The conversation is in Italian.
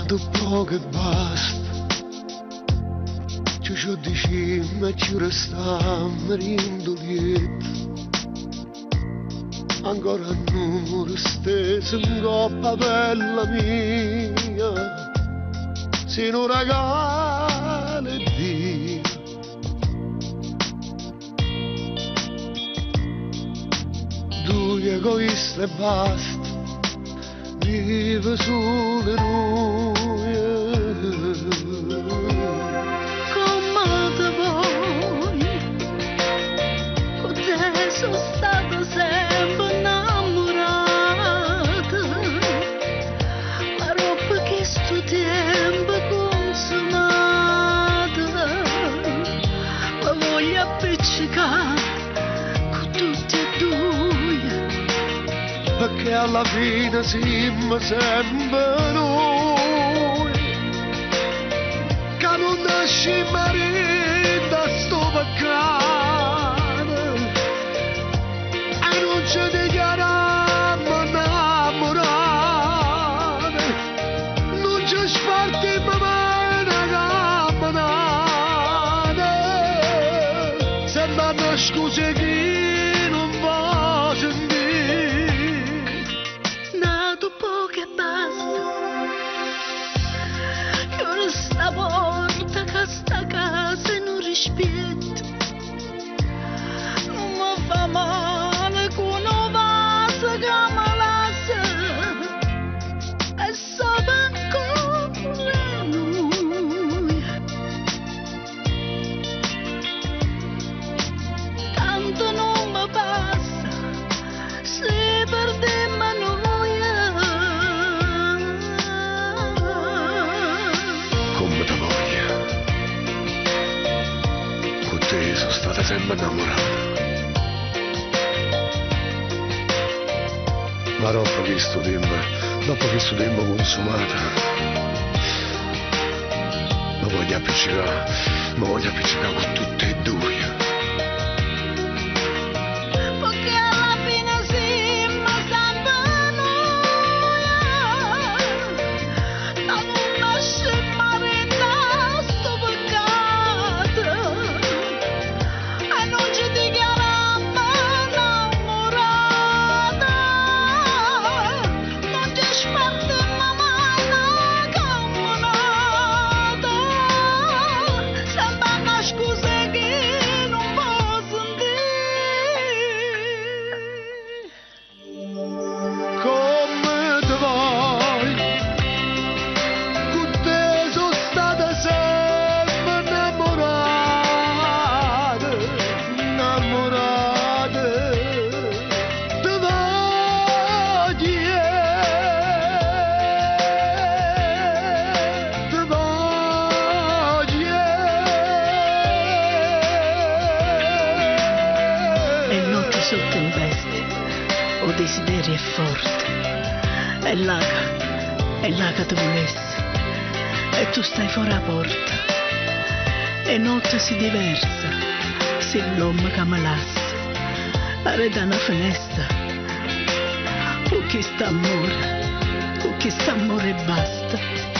dopo che basta, ci diciamo e ci restiamo rindolieti. Ancora a numero steso in coppa bella mia, se non regala Dio. Due egoista e basta, vive solo noi. Come te vuoi, con te sono stato sempre innamorata, ma roba che sto tempo consumata, ma voglio appiccicare con tutti e due, perché alla fine siamo sempre noi, che non nasce marito da sto peccato, e non ci dichiariamo innamorati, non ci spartiamo mai una camminata, sembra una scusa che non va sentire. nato poco e basta, chiudo sta porta che sta casa non rispetto, non mi fa male con un vaso che mi lascia, e sopra ancora lui, tanto non mi passa, se perdiamo noi. Come te voglia, con te sono stata sempre innamorata, ma dopo questo tempo consumata, mi voglio appiccicare con tutte e due. Perché alla fine siamo sempre noi, non lasciamo rindare sto peccato, e non ci dichiariamo innamorati, non ci spartiamo mai una camminata, sembra una scusa che non posso dire. Come te vuoi, con te sono stata sempre innamorata, te E notte sotto tempeste, o desiderio è forte, è là che ti volessi, e tu stai fuori la porta, e notte si diversa, se l'uomo che mi lascia, arreda una finestra, con chi sta amore e basta.